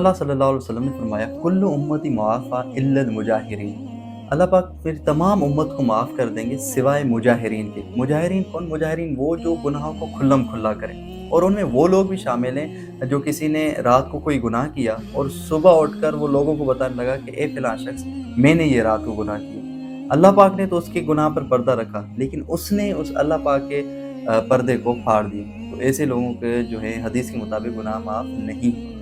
अल्लाह सल्लल्लाहु अलैहि वसल्लम ने फरमाया कुल्लु उम्मती मुआफ़ा इल्लल मुजाहिरीन। अल्लाह पाक फिर तमाम उम्मत को माफ़ कर देंगे सिवाय मुजाहिरीन के। मुजाहिरीन कौन? मुजाहिरीन वो जो गुनाहों को खुल्लम खुल्ला करें, और उनमें वो लोग भी शामिल हैं जो किसी ने रात को कोई गुनाह किया और सुबह उठकर वो लोगों को बताने लगा कि ए फ़िलाँ शख़्स, मैंने ये रात को गुनाह किया। अल्लाह पाक ने तो उसके गुनाह पर पर्दा रखा, लेकिन उसने उस अल्लाह पाक के पर्दे को फाड़ दिया। तो ऐसे लोगों के जो है हदीस के मुताबिक गुनाह माफ़ नहीं होते।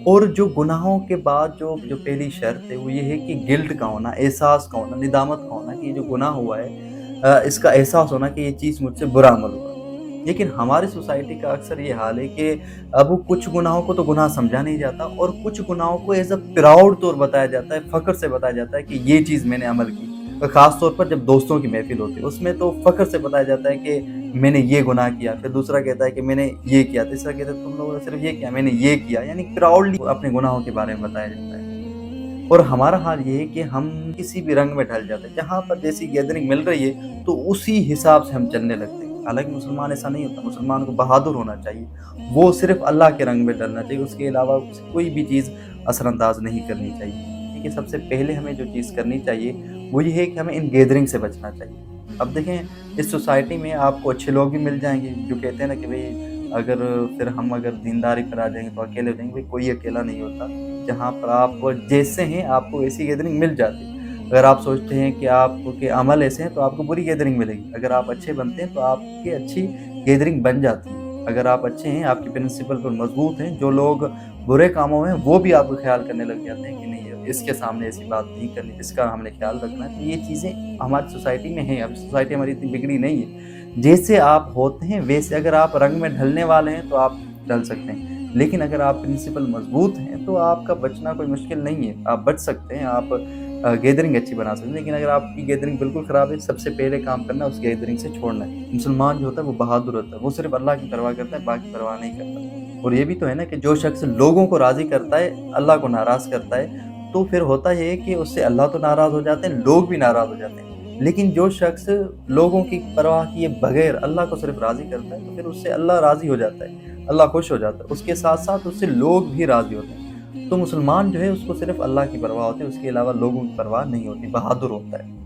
और जो गुनाहों के बाद जो जो पहली शर्त है वो ये है कि गिल्ट का होना, एहसास का होना, निदामत का होना कि ये जो गुनाह हुआ है इसका एहसास होना कि ये चीज़ मुझसे बुरा अमल हुआ। लेकिन हमारी सोसाइटी का अक्सर ये हाल है कि अब कुछ गुनाहों को तो गुनाह समझा नहीं जाता, और कुछ गुनाहों को एज़ अ प्राउड तौर बताया जाता है, फ़ख्र से बताया जाता है कि ये चीज़ मैंने अमल की। ख़ास तौर पर जब दोस्तों की महफ़िल होती है, उसमें तो फ़ख्र से बताया जाता है कि मैंने ये गुनाह किया, फिर दूसरा कहता है कि मैंने ये किया, तीसरा कहता है तुम लोगों ने सिर्फ़ ये किया, मैंने ये किया, यानी प्राउडली अपने गुनाहों के बारे में बताया जाता है। और हमारा हाल ये है कि हम किसी भी रंग में ढल जाते हैं, जहाँ पर जैसी गैदरिंग मिल रही है, तो उसी हिसाब से हम चलने लगते हैं। हालाँकि मुसलमान ऐसा नहीं होता, मुसलमान को बहादुर होना चाहिए, वो सिर्फ़ अल्लाह के रंग में ढलना चाहिए, उसके अलावा उसे कोई भी चीज़ असरअंदाज़ नहीं करनी चाहिए। देखिए, सबसे पहले हमें जो चीज़ करनी चाहिए, वो ये है कि हमें इन गैदरिंग से बचना चाहिए। अब देखें, इस सोसाइटी में आपको अच्छे लोग भी मिल जाएँगे, जो कहते हैं ना कि भई अगर दीनदारी पर आ जाएँगे तो अकेले हो जाएँगे, भई कोई अकेला नहीं होता। जहाँ पर आप जैसे हैं, आपको वैसी गैदरिंग मिल जाती है। अगर आप सोचते हैं कि आपके अमल ऐसे हैं, तो आपको बुरी गैदरिंग मिलेगी। अगर आप अच्छे बनते हैं, तो आपकी अच्छी गैदरिंग बन जाती है। अगर आप अच्छे हैं, आपके प्रिंसिपल पर मज़बूत हैं, जो लोग बुरे कामों में हैं, वो भी आपका ख़्याल करने लग जाते हैं कि नहीं, इसके सामने ऐसी बात नहीं करनी, इसका हमने ख़्याल रखना है। तो ये चीज़ें हमारी सोसाइटी में हैं, अब सोसाइटी हमारी इतनी बिगड़ी नहीं है। जैसे आप होते हैं, वैसे अगर आप रंग में ढलने वाले हैं, तो आप ढल सकते हैं। लेकिन अगर आप प्रिंसिपल मज़बूत हैं, तो आपका बचना कोई मुश्किल नहीं है। आप बच सकते हैं, आप गैदरिंग अच्छी बना सकते हैं। लेकिन अगर आपकी गैदरिंग बिल्कुल ख़राब है, सबसे पहले काम करना है उस गैदरिंग से छोड़ना है। मुसलमान जो होता है वो बहादुर होता है, वो सिर्फ़ अल्लाह की परवाह करता है, बाकी परवाह नहीं करता। और ये भी तो है ना कि जो शख़्स लोगों को राज़ी करता है, अल्लाह को नाराज़ करता है, तो फिर होता ये है कि उससे अल्लाह तो नाराज़ हो जाते हैं, लोग भी नाराज़ हो जाते हैं। लेकिन जो शख़्स लोगों की परवाह किए बगैर अल्लाह को सिर्फ़ राज़ी करता है, तो फिर उससे अल्लाह राज़ी हो जाता है, अल्लाह खुश हो जाता है। उसके साथ-साथ उससे लोग भी राज़ी होते हैं। तो मुसलमान जो है उसको सिर्फ़ अल्लाह की परवाह होती है, उसके अलावा लोगों की परवाह नहीं होती, बहादुर होता है।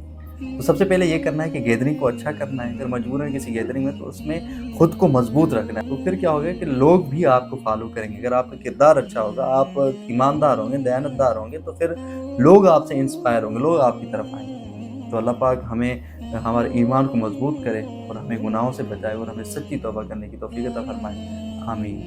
तो सबसे पहले ये करना है कि गैदरिंग को अच्छा करना है। अगर मजबूरन किसी गैदरिंग में, तो उसमें खुद को मजबूत रखना है। तो फिर क्या होगा कि लोग भी आपको फ़ॉलो करेंगे। अगर आपका किरदार अच्छा होगा, आप ईमानदार होंगे, दयानतदार होंगे, तो फिर लोग आपसे इंस्पायर होंगे, लोग आपकी तरफ आएँगे। तो अल्लाह पाक हमें हमारे ईमान को मजबूत करे और हमें गुनाहों से बचाए और हमें सच्ची तौबा करने की तौफ़ीक अता फ़रमाए। आमीन।